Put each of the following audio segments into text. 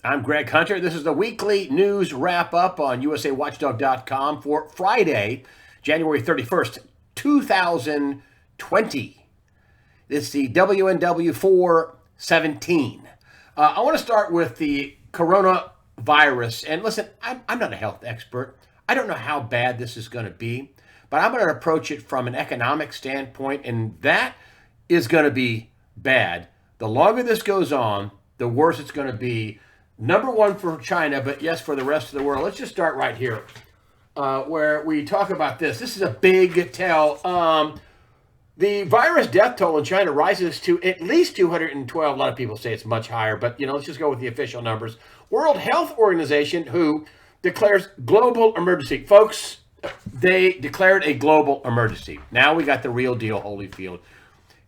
I'm Greg Hunter. This is the weekly news wrap up on USAWatchdog.com for Friday, January 31st, 2020. It's the WNW 417. I want to start with the coronavirus. And listen, I'm not a health expert. I don't know how bad this is going to be, but I'm going to approach it from an economic standpoint, and that is going to be bad. The longer this goes on, the worse it's going to be. Number one for China, but yes, for the rest of the world. Let's just start right here, where we talk about this. This is a big tell. The virus death toll in China rises to at least 212. A lot of people say it's much higher, but let's just go with the official numbers. World Health Organization, who declares global emergency. Folks, they declared a global emergency. Now we got the real deal, Holyfield.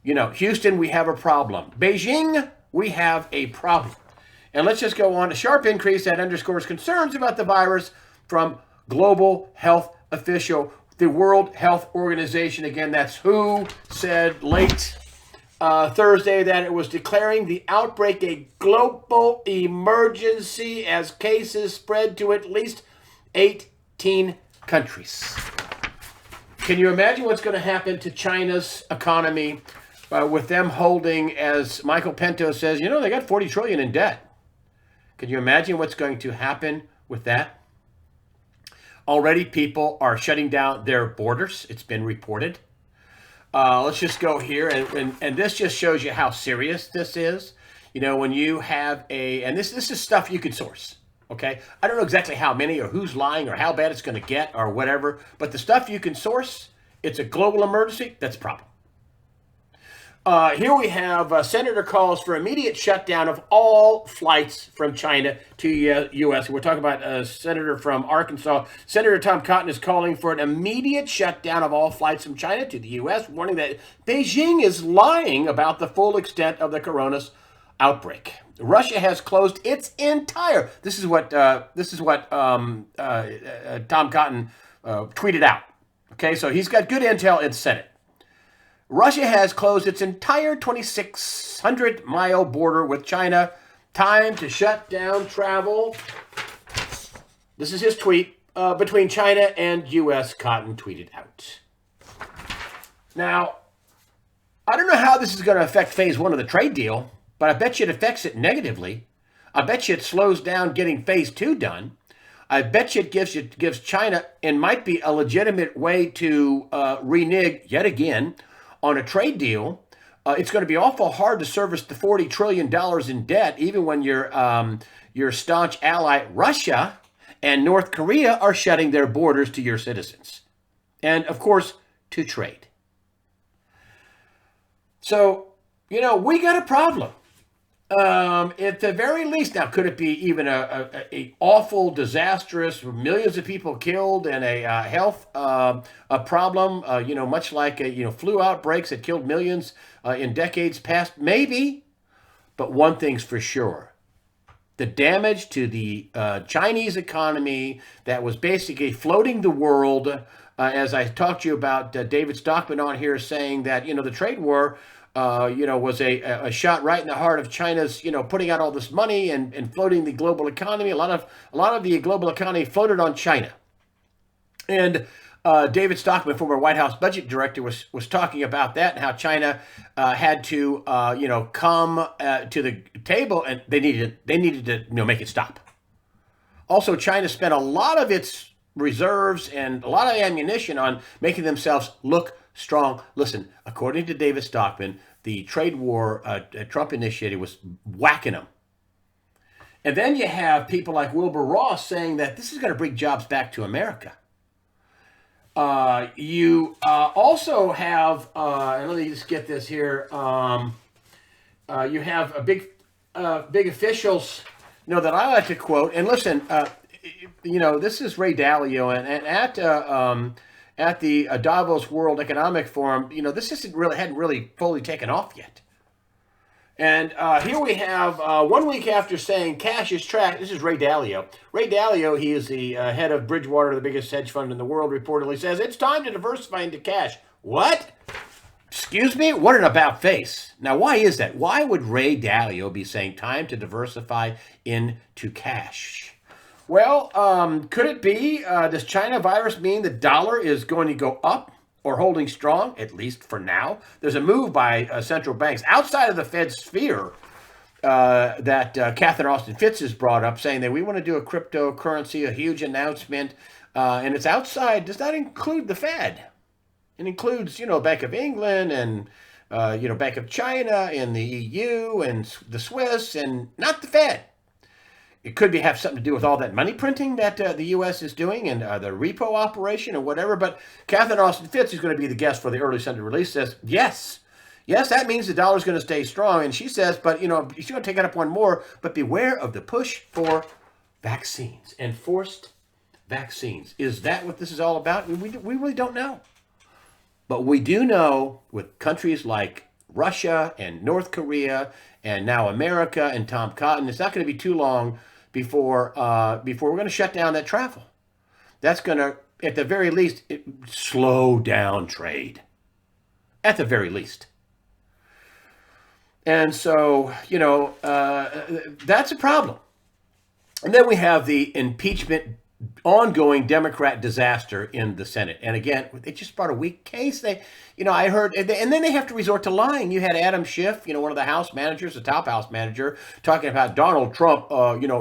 Houston, we have a problem. Beijing, we have a problem. And let's just go on. A sharp increase that underscores concerns about the virus from global health official. The World Health Organization, again, that's WHO, said late Thursday that it was declaring the outbreak a global emergency as cases spread to at least 18 countries. Can you imagine what's going to happen to China's economy with them holding, as Michael Pinto says, they got 40 trillion in debt. Can you imagine what's going to happen with that? Already people are shutting down their borders. It's been reported. Let's just go here. And this just shows you how serious this is. When you have and this is stuff you can source. Okay. I don't know exactly how many or who's lying or how bad it's going to get or whatever, but the stuff you can source, it's a global emergency. That's a problem. Here we have Senator calls for immediate shutdown of all flights from China to U.S. We're talking about a senator from Arkansas. Senator Tom Cotton is calling for an immediate shutdown of all flights from China to the U.S., warning that Beijing is lying about the full extent of the coronavirus outbreak. Russia has closed its entire. This is what Tom Cotton tweeted out. Okay, so he's got good intel in the Senate. Russia has closed its entire 2,600-mile border with China. Time to shut down travel. This is his tweet between China and U.S. Cotton tweeted out. Now, I don't know how this is going to affect phase one of the trade deal, but I bet you it affects it negatively. I bet you it slows down getting phase two done. I bet you it gives China, and might be a legitimate way to renege yet again on a trade deal. It's going to be awful hard to service the $40 trillion in debt, even when your staunch ally Russia and North Korea are shutting their borders to your citizens. And, of course, to trade. So, we got a problem. At the very least, now, could it be even a awful, disastrous, millions of people killed and a health a problem? Much like flu outbreaks that killed millions in decades past. Maybe, but one thing's for sure: the damage to the Chinese economy that was basically floating the world. As I talked to you about, David Stockman on here saying that the trade war. Was a shot right in the heart of China's, putting out all this money and floating the global economy. A lot of the global economy floated on China. And David Stockman, former White House budget director, was talking about that and how China had to, come to the table, and they needed to, make it stop. Also, China spent a lot of its reserves and a lot of ammunition on making themselves look strong. Listen, according to David Stockman, the trade war Trump initiated was whacking them. And then you have people like Wilbur Ross saying that this is going to bring jobs back to America. You also have, and let me just get this here. You have a big officials, that I like to quote. And listen, this is Ray Dalio, and at the Davos World Economic Forum, this hadn't really fully taken off yet. And here we have 1 week after saying cash is trash. This is Ray Dalio. Ray Dalio, he is the head of Bridgewater, the biggest hedge fund in the world, reportedly says it's time to diversify into cash. What? Excuse me? What an about face. Now, why is that? Why would Ray Dalio be saying time to diversify into cash? Well, could it be, does China virus mean the dollar is going to go up or holding strong, at least for now? There's a move by central banks outside of the Fed sphere that Catherine Austin Fitz has brought up, saying that we want to do a cryptocurrency, a huge announcement, and it's outside, does not include the Fed. It includes, Bank of England and, Bank of China and the EU and the Swiss and not the Fed. It could have something to do with all that money printing that the U.S. is doing and the repo operation or whatever. But Catherine Austin Fitz, who's going to be the guest for the early Sunday release, says, yes, that means the dollar's going to stay strong. And she says, but, she's going to take it up one more, but beware of the push for vaccines and forced vaccines. Is that what this is all about? We really don't know. But we do know with countries like Russia and North Korea and now America and Tom Cotton, it's not going to be too long before we're going to shut down that travel. That's going to, at the very least, slow down trade. At the very least. And so, that's a problem. And then we have the impeachment ongoing Democrat disaster in the Senate. And again, they just brought a weak case. I heard, and then they have to resort to lying. You had Adam Schiff, one of the House managers, the top House manager, talking about Donald Trump.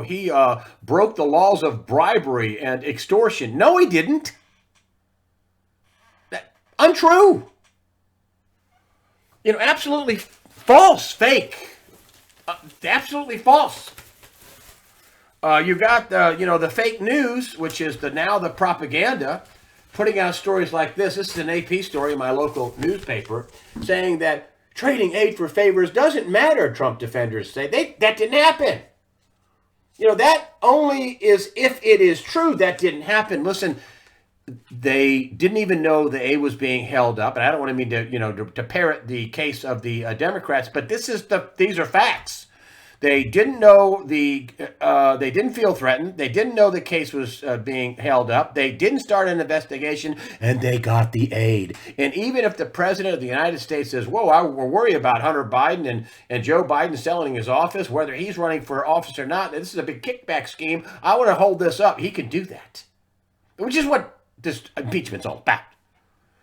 He broke the laws of bribery and extortion. No, he didn't. Untrue. Absolutely false, fake. Absolutely false. You got the fake news, which is the propaganda, putting out stories like this. This is an AP story in my local newspaper saying that trading aid for favors doesn't matter, Trump defenders say. That didn't happen. That only is if it is true that didn't happen. Listen, they didn't even know the aid was being held up. And I don't want to mean to parrot the case of the Democrats, but these are facts. They didn't know they didn't feel threatened. They didn't know the case was being held up. They didn't start an investigation, and they got the aid. And even if the president of the United States says, whoa, we're worried about Hunter Biden and Joe Biden selling his office, whether he's running for office or not, this is a big kickback scheme. I want to hold this up. He can do that, which is what this impeachment's all about.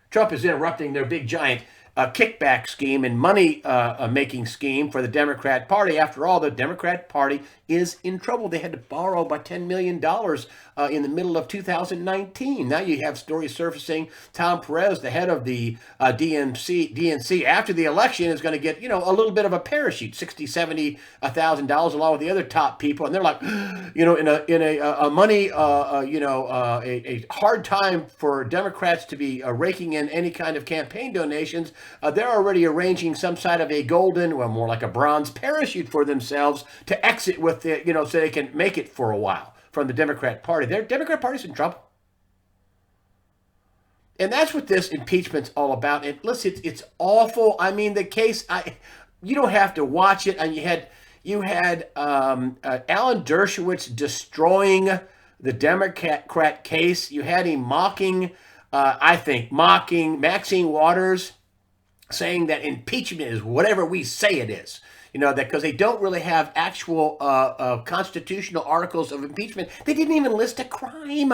Trump is interrupting their big giant kickback scheme and money making scheme for the Democrat Party. After all, the Democrat Party is in trouble. They had to borrow about $10 million in the middle of 2019. Now you have stories surfacing. Tom Perez, the head of the DNC, after the election is going to get, a little bit of a parachute, $60,000, $70,000 along with the other top people. And they're like, in a money, a hard time for Democrats to be raking in any kind of campaign donations. They're already arranging some side of a golden, well, more like a bronze parachute for themselves to exit with the, so they can make it for a while from the Democrat Party. Their Democrat Party's in trouble. And that's what this impeachment's all about. And listen, it's awful. I mean, the case, you don't have to watch it. And you had Alan Dershowitz destroying the Democrat case. You had him mocking Maxine Waters, saying that impeachment is whatever we say it is. That because they don't really have actual constitutional articles of impeachment. They didn't even list a crime.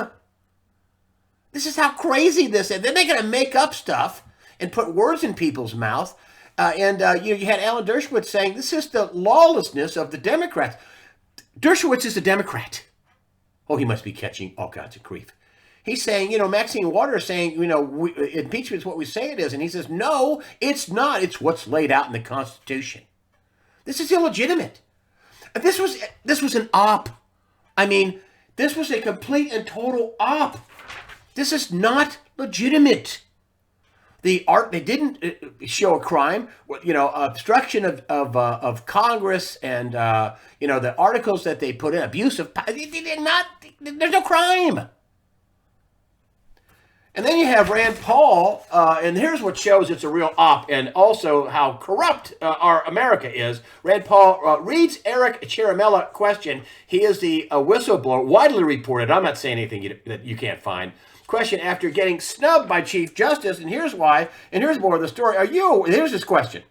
This is how crazy this is. Then they're going to make up stuff and put words in people's mouth. You had Alan Dershowitz saying this is the lawlessness of the Democrats. Dershowitz is a Democrat. Oh, he must be catching all kinds of grief. He's saying, Maxine Waters saying, impeachment is what we say it is. And he says, no, it's not. It's what's laid out in the Constitution. This is illegitimate. This was an op. I mean, this was a complete and total op. This is not legitimate. They didn't show a crime. Obstruction of Congress and the articles that they put in, abuse of power. There's no crime. And then you have Rand Paul, and here's what shows it's a real op, and also how corrupt our America is. Rand Paul reads Eric Ciaramella question. He is the whistleblower, widely reported. I'm not saying anything that you can't find. question after getting snubbed by Chief Justice, and here's why, and here's more of the story. Here's this question.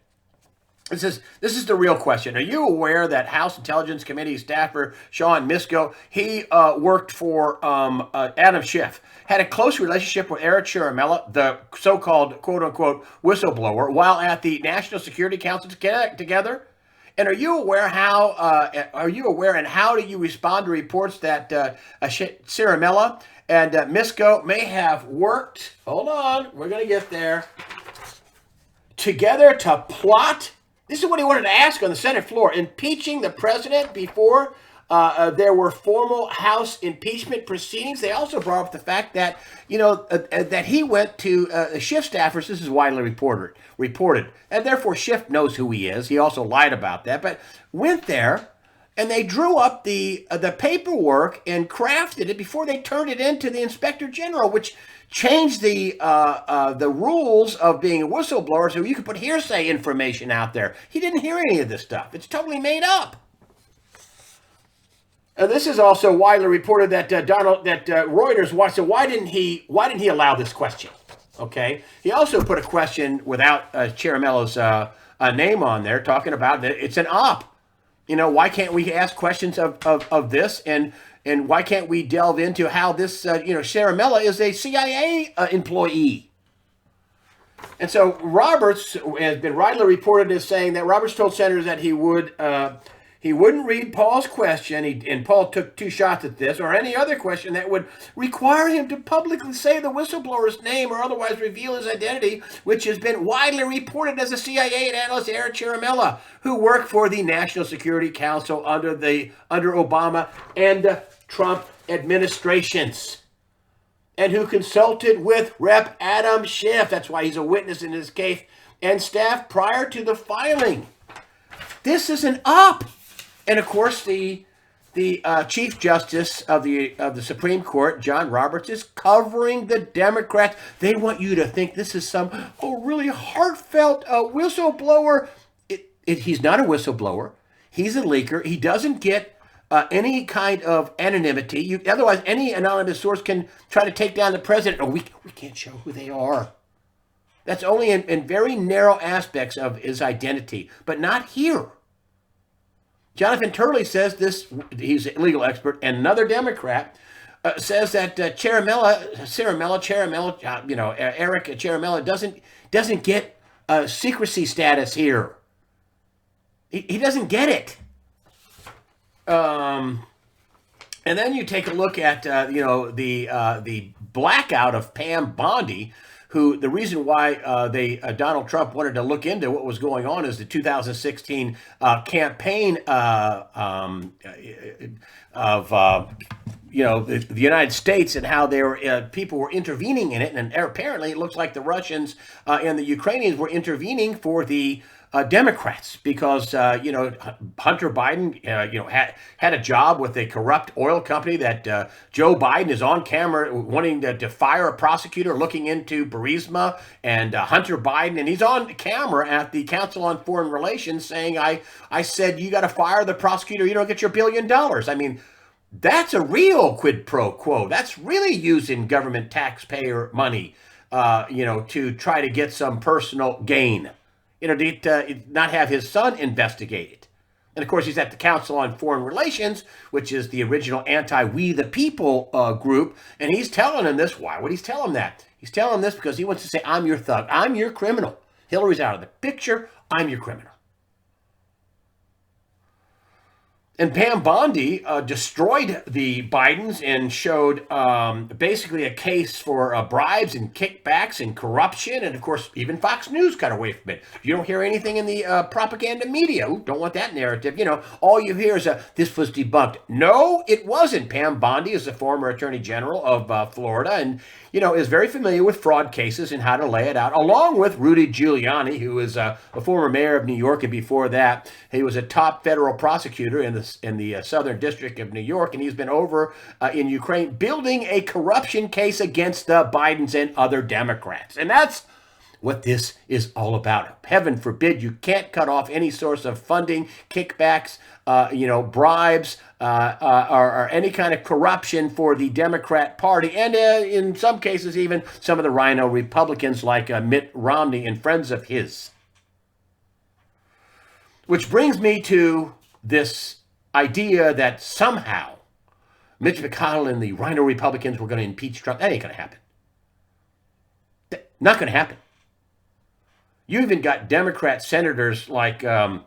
This is the real question. Are you aware that House Intelligence Committee staffer Sean Misko, he worked for Adam Schiff, had a close relationship with Eric Ciaramella, the so-called quote-unquote whistleblower, while at the National Security Council together? And are you aware and how do you respond to reports that Ciaramella and Misko may have worked, hold on, we're going to get there, together to plot? This is what he wanted to ask on the Senate floor. Impeaching the president before there were formal House impeachment proceedings. They also brought up the fact that, that he went to Schiff staffers. This is widely reported. And therefore, Schiff knows who he is. He also lied about that. But went there, and they drew up the paperwork and crafted it before they turned it into the Inspector General, which changed the rules of being a whistleblower so you could put hearsay information out there. He didn't hear any of this stuff. It's totally made up. This is also widely reported that Reuters watched. So why didn't he allow this question? Okay. He also put a question without Ciaramella's name on there, talking about that it's an op. Why can't we ask questions of this, and why can't we delve into how this Ciaramella is a CIA employee? And so Roberts has been widely reported as saying that Roberts told senators that he wouldn't read Paul's question, and Paul took 2 shots at this, or any other question that would require him to publicly say the whistleblower's name or otherwise reveal his identity, which has been widely reported as a CIA analyst, Eric Ciaramella, who worked for the National Security Council under Obama and Trump administrations, and who consulted with Rep. Adam Schiff, that's why he's a witness in this case, and staff prior to the filing. This is an op. And of course, the Chief Justice of the Supreme Court, John Roberts, is covering the Democrats. They want you to think this is some really heartfelt whistleblower. He's not a whistleblower. He's a leaker. He doesn't get any kind of anonymity. Otherwise, any anonymous source can try to take down the president. We can't show who they are. That's only in very narrow aspects of his identity, but not here. Jonathan Turley says this, he's a legal expert, and another Democrat says that Eric Ciaramella doesn't get secrecy status here. He doesn't get it. And then you take a look at the blackout of Pam Bondi, who the reason why Donald Trump wanted to look into what was going on is the 2016 campaign of the United States, and how people were intervening in it, and apparently it looks like the Russians and the Ukrainians were intervening for the Democrats, because Hunter Biden had a job with a corrupt oil company that Joe Biden is on camera wanting to fire a prosecutor looking into Burisma and Hunter Biden, and he's on camera at the Council on Foreign Relations saying, I said you got to fire the prosecutor, you don't get your $1 billion. I mean, that's a real quid pro quo. That's really using government taxpayer money to try to get some personal gain. Not have his son investigated. And of course, he's at the Council on Foreign Relations, which is the original anti-We the People group. And he's telling him this. Why would he tell him that? He's telling him this because he wants to say, I'm your thug. I'm your criminal. Hillary's out of the picture. I'm your criminal. And Pam Bondi destroyed the Bidens and showed basically a case for bribes and kickbacks and corruption. And of course, even Fox News got away from it. You don't hear anything in the propaganda media. Ooh, don't want that narrative. All you hear is this was debunked. No, it wasn't. Pam Bondi is the former Attorney General of Florida, and is very familiar with fraud cases and how to lay it out, along with Rudy Giuliani, who is a former mayor of New York, and before that, he was a top federal prosecutor in the Southern District of New York, and he's been over in Ukraine building a corruption case against the Bidens and other Democrats. And that's what this is all about. Heaven forbid you can't cut off any source of funding, kickbacks, bribes, or any kind of corruption for the Democrat Party, and in some cases even some of the rhino Republicans like Mitt Romney and friends of his. Which brings me to this idea that somehow Mitch McConnell and the rhino Republicans were going to impeach Trump. That ain't going to happen. Not going to happen. You even got Democrat senators like Joe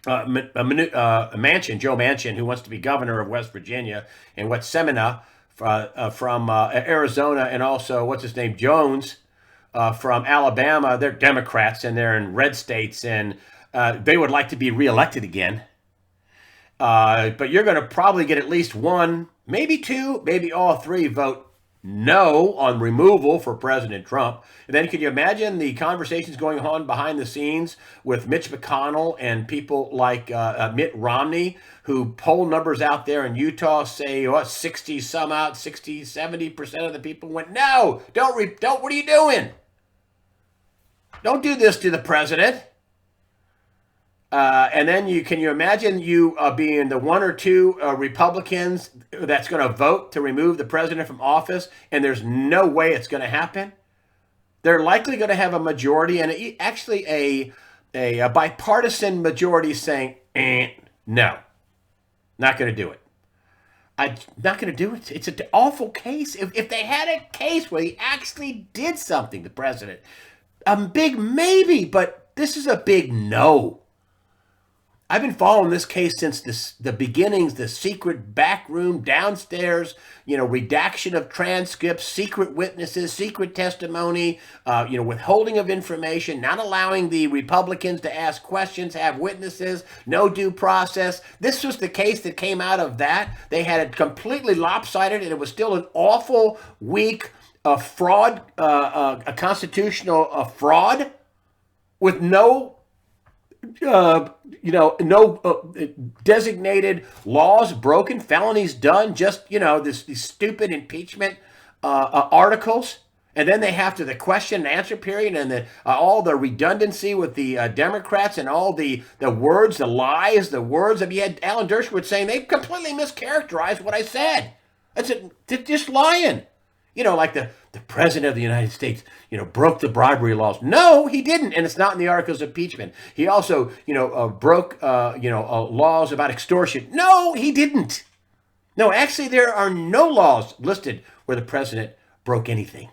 Manchin, who wants to be governor of West Virginia, and Semina from Arizona, and also, what's his name, Jones from Alabama. They're Democrats, and they're in red states, and they would like to be reelected again. But you're going to probably get at least one, maybe two, maybe all three vote no on removal for President Trump. And then could you imagine the conversations going on behind the scenes with Mitch McConnell and people like Mitt Romney, who poll numbers out there in Utah say 60 some out, 60, 70% of the people went, no, don't, what are you doing? Don't do this to the president. And then can you imagine you being the one or two Republicans that's going to vote to remove the president from office, and there's no way it's going to happen? They're likely going to have a majority, and actually a bipartisan majority saying, no, not going to do it. I'm not going to do it. It's an awful case. If they had a case where he actually did something, the president, a big maybe, but this is a big no. I've been following this case since the beginnings, the secret back room downstairs, redaction of transcripts, secret witnesses, secret testimony, withholding of information, not allowing the Republicans to ask questions, have witnesses, no due process. This was the case that came out of that. They had it completely lopsided, and it was still an awful week of fraud, a constitutional fraud with no designated laws broken, felonies done, just, these stupid impeachment articles. And then they have the question and answer period, and all the redundancy with the Democrats, and all the words, the lies, the words. You had Alan Dershowitz saying they completely mischaracterized what I said. They're just lying. Like the president of the United States, broke the bribery laws. No, he didn't. And it's not in the articles of impeachment. He also, broke, laws about extortion. No, he didn't. No, actually, there are no laws listed where the president broke anything.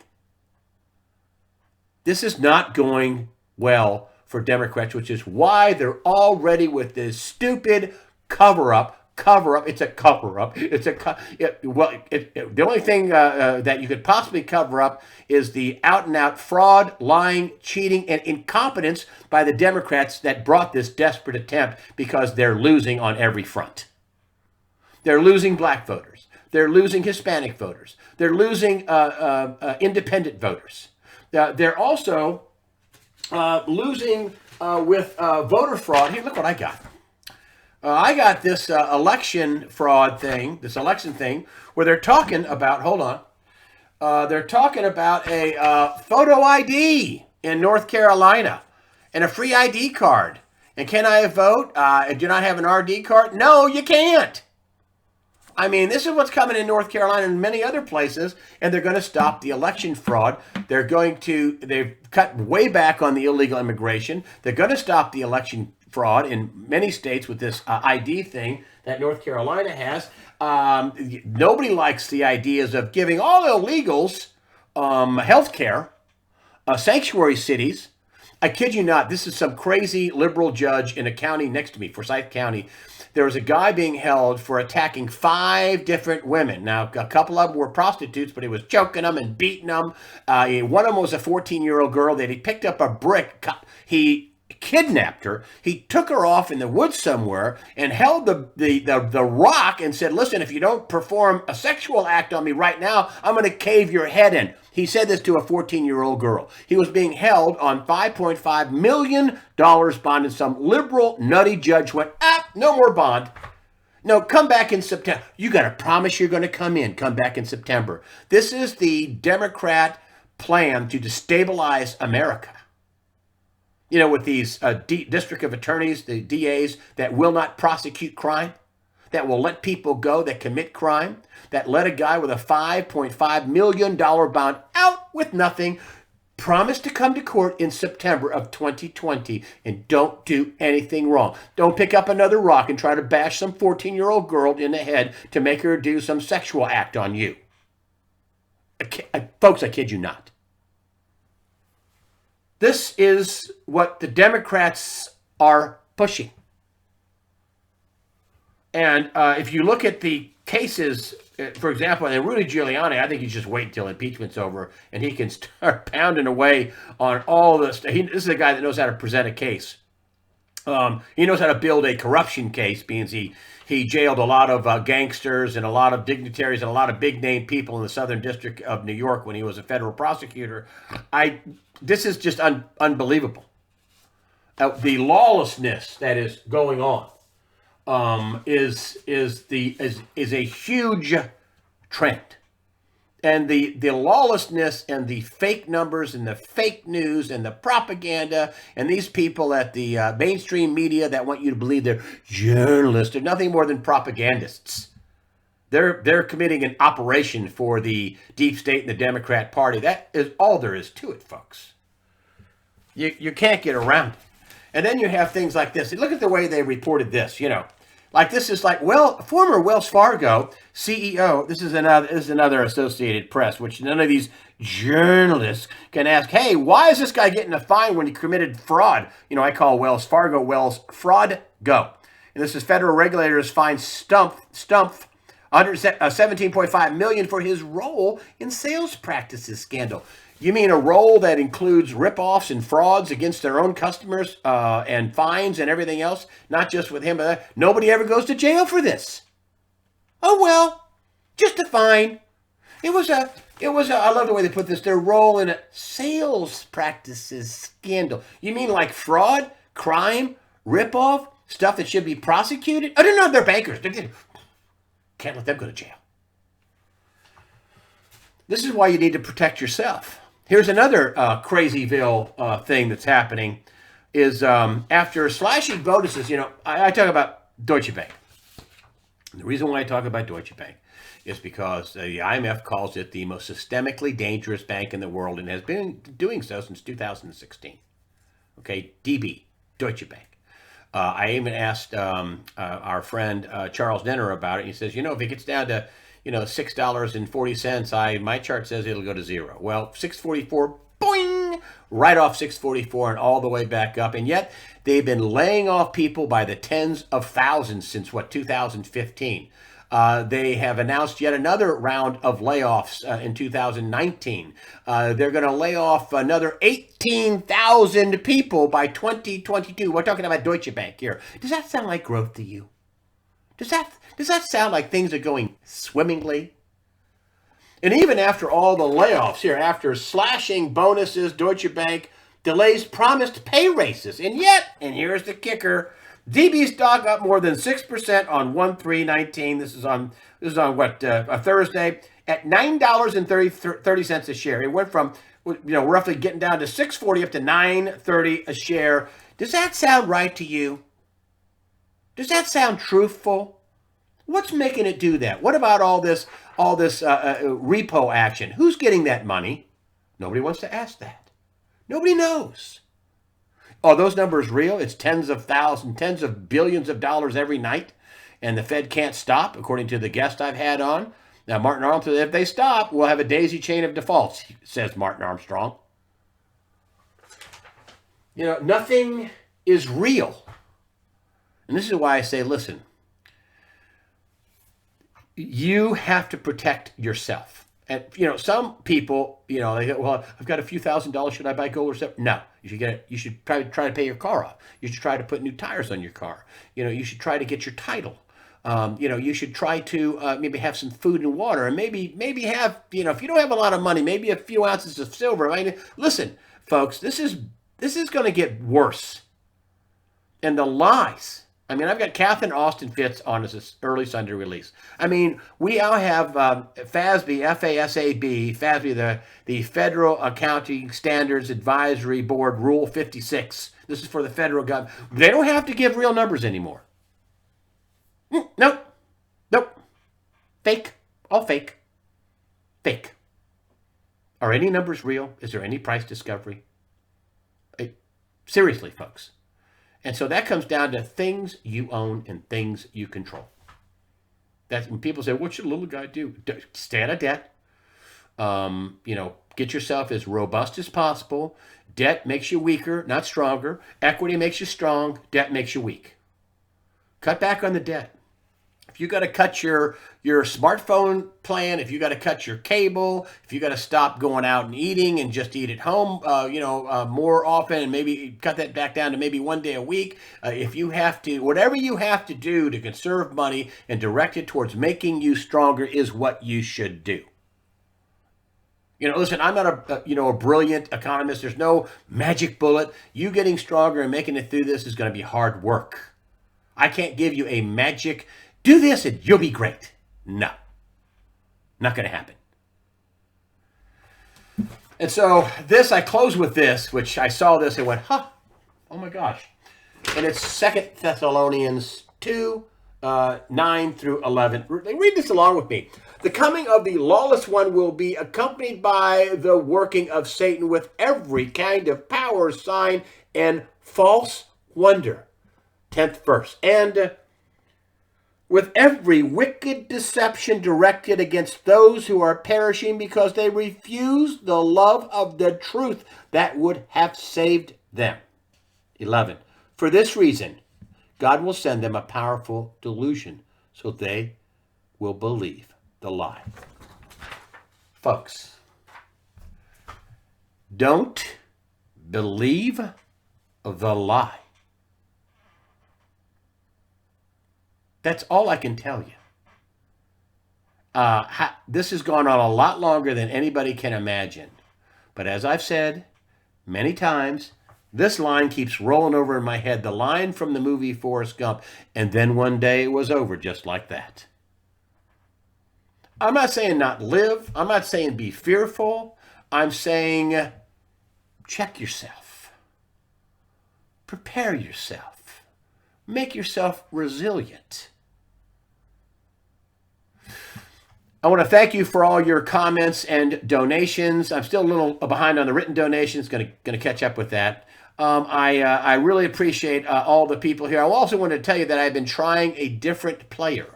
This is not going well for Democrats, which is why they're already with this stupid cover-up. It's a cover-up. The only thing that you could possibly cover up is the out-and-out fraud, lying, cheating, and incompetence by the Democrats that brought this desperate attempt, because they're losing on every front. They're losing black voters. They're losing Hispanic voters. They're losing independent voters. They're also losing with voter fraud. Here, look what I got. I got this election fraud thing, this election thing, where they're talking about, hold on, they're talking about a photo ID in North Carolina and a free ID card. And can I vote? Do not have an RD card? No, you can't. I mean, this is what's coming in North Carolina and many other places, and they're going to stop the election fraud. They've cut way back on the illegal immigration. They're going to stop the election fraud in many states with this ID thing that North Carolina has. Nobody likes the ideas of giving all illegals health care, sanctuary cities. I kid you not, this is some crazy liberal judge in a county next to me, Forsyth County. There was a guy being held for attacking 5 different women. Now, a couple of them were prostitutes, but he was choking them and beating them. One of them was a 14-year-old girl that he picked up a brick. He kidnapped her. He took her off in the woods somewhere and held the rock and said, listen, if you don't perform a sexual act on me right now, I'm going to cave your head in. He said this to a 14-year-old girl. He was being held on $5.5 million bond, and some liberal nutty judge went, no more bond. No, come back in September. You got to promise you're going to come back in September. This is the Democrat plan to destabilize America. with these district of attorneys, the DAs that will not prosecute crime, that will let people go that commit crime, that let a guy with a $5.5 million bond out with nothing, promise to come to court in September of 2020 and don't do anything wrong. Don't pick up another rock and try to bash some 14-year-old girl in the head to make her do some sexual act on you. Folks, I kid you not. This is what the Democrats are pushing. And if you look at the cases, for example, and Rudy Giuliani, I think he's just wait until impeachment's over and he can start pounding away on all this. This is a guy that knows how to present a case. He knows how to build a corruption case, being he jailed a lot of gangsters and a lot of dignitaries and a lot of big-name people in the Southern District of New York when he was a federal prosecutor. This is just unbelievable. The lawlessness that is going on is a huge trend. And the lawlessness and the fake numbers and the fake news and the propaganda and these people at the mainstream media that want you to believe they're journalists, they're nothing more than propagandists. They're committing an operation for the deep state and the Democrat Party. That is all there is to it, folks. You can't get around it. And then you have things like this. Look at the way they reported this, Like this is like, former Wells Fargo CEO, this is another Associated Press, which none of these journalists can ask, hey, why is this guy getting a fine when he committed fraud? I call Wells Fargo Wells Fraud Go. And this is federal regulators fined Stumpf $17.5 million for his role in sales practices scandal. You mean a role that includes ripoffs and frauds against their own customers and fines and everything else? Not just with him, but nobody ever goes to jail for this. Oh, well, just a fine. I love the way they put this, their role in a sales practices scandal. You mean like fraud, crime, ripoff, stuff that should be prosecuted? Oh, no, they're bankers. Can't let them go to jail. This is why you need to protect yourself. Here's another crazyville thing that's happening is after slashing bonuses, I talk about Deutsche Bank. The reason why I talk about Deutsche Bank is because the IMF calls it the most systemically dangerous bank in the world and has been doing so since 2016. Okay, DB, Deutsche Bank. I even asked our friend Charles Denner about it. He says, if it gets down to $6.40, my chart says it'll go to zero. Well, 644, boing, right off 644 and all the way back up. And yet they've been laying off people by the tens of thousands since 2015. They have announced yet another round of layoffs in 2019. They're going to lay off another 18,000 people by 2022. We're talking about Deutsche Bank here. Does that sound like growth to you? Does that sound like things are going swimmingly? And even after all the layoffs here, after slashing bonuses, Deutsche Bank delays promised pay raises. And yet, and here's the kicker, DB stock up more than 6% on 1/3/19. This is on a Thursday at $9.30 a share. It went from roughly getting down to $6.40 up to $9.30 a share. Does that sound right to you? Does that sound truthful? What's making it do that? What about all this repo action? Who's getting that money? Nobody wants to ask that. Nobody knows. Are those numbers real? It's tens of thousands, tens of billions of dollars every night, and the Fed can't stop, according to the guest I've had on. Now, Martin Armstrong, if they stop, we'll have a daisy chain of defaults, says Martin Armstrong. Nothing is real. And this is why I say, listen, you have to protect yourself. And, some people, they go, well, I've got a few $1,000s. Should I buy gold or stuff? No. You should try to pay your car off. You should try to put new tires on your car. You should try to get your title. You should try to maybe have some food and water. And maybe have, if you don't have a lot of money, maybe a few ounces of silver. Listen, folks, this is going to get worse. And the lies I mean, I've got Catherine Austin Fitz on as an early Sunday release. I mean, we now have FASB, FASAB, FASB, the Federal Accounting Standards Advisory Board Rule 56. This is for the federal government. They don't have to give real numbers anymore. Nope. Nope. Fake. All fake. Fake. Are any numbers real? Is there any price discovery? Seriously, folks. And so that comes down to things you own and things you control. That's when people say, what should a little guy do? Stay out of debt. Get yourself as robust as possible. Debt makes you weaker, not stronger. Equity makes you strong. Debt makes you weak. Cut back on the debt. If you got to cut your smartphone plan, if you got to cut your cable, if you got to stop going out and eating and just eat at home, more often, and maybe cut that back down to maybe one day a week. If you have to, whatever you have to do to conserve money and direct it towards making you stronger is what you should do. Listen, I'm not a brilliant economist. There's no magic bullet. You getting stronger and making it through this is going to be hard work. I can't give you a magic do this and you'll be great. No, not going to happen. And so I close with this, which I saw this and went, oh my gosh. And it's 2 Thessalonians 2, 9 through 11. Read this along with me. The coming of the lawless one will be accompanied by the working of Satan with every kind of power, sign, and false wonder. 10th verse. And with every wicked deception directed against those who are perishing because they refuse the love of the truth that would have saved them. 11. For this reason, God will send them a powerful delusion so they will believe the lie. Folks, don't believe the lie. That's all I can tell you. This has gone on a lot longer than anybody can imagine. But as I've said many times, this line keeps rolling over in my head. The line from the movie Forrest Gump. And then one day it was over just like that. I'm not saying not live. I'm not saying be fearful. I'm saying check yourself. Prepare yourself. Make yourself resilient. I want to thank you for all your comments and donations. I'm still a little behind on the written donations. Going to catch up with that. I really appreciate all the people here. I also want to tell you that I've been trying a different player,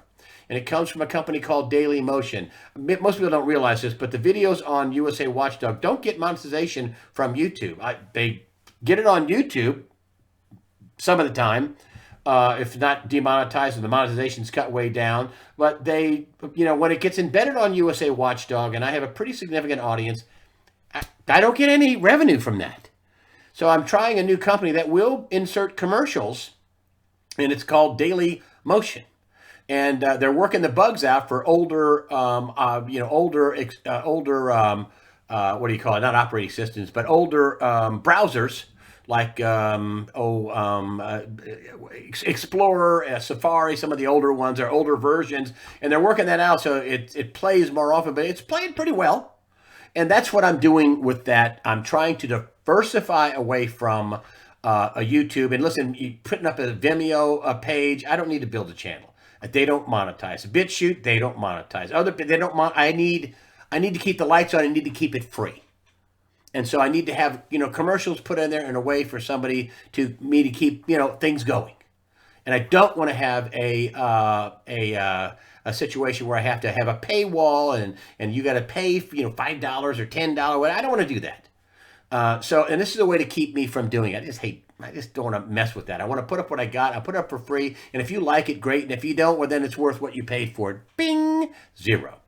and it comes from a company called Daily Motion. Most people don't realize this, but the videos on USA Watchdog don't get monetization from YouTube. They get it on YouTube some of the time. If not demonetized and the monetization's cut way down. But they, when it gets embedded on USA Watchdog, and I have a pretty significant audience, I don't get any revenue from that. So I'm trying a new company that will insert commercials, and it's called Daily Motion. And they're working the bugs out for older, what do you call it? Not operating systems, but older browsers. Like Explorer, Safari, some of the older ones are older versions, and they're working that out so it plays more often, but it's playing pretty well. And that's what I'm doing with that. I'm trying to diversify away from a YouTube. And listen, you putting up a Vimeo page, I don't need to build a channel. They don't monetize. BitChute, they don't monetize. I need to keep the lights on. I need to keep it free. And so I need to have, commercials put in there in a way for somebody to keep, things going. And I don't want to have a situation where I have to have a paywall and you got to pay, $5 or $10. I don't want to do that. And this is a way to keep me from doing it. I just don't want to mess with that. I want to put up what I got. I put it up for free. And if you like it, great. And if you don't, well, then it's worth what you paid for it. Bing, zero.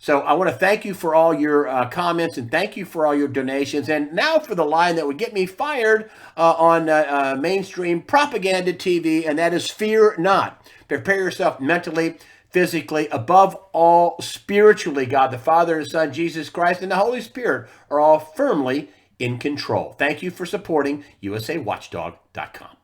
So I want to thank you for all your comments and thank you for all your donations. And now for the line that would get me fired on mainstream propaganda TV, and that is fear not. Prepare yourself mentally, physically, above all spiritually. God the Father, the Son, Jesus Christ, and the Holy Spirit are all firmly in control. Thank you for supporting USAWatchdog.com.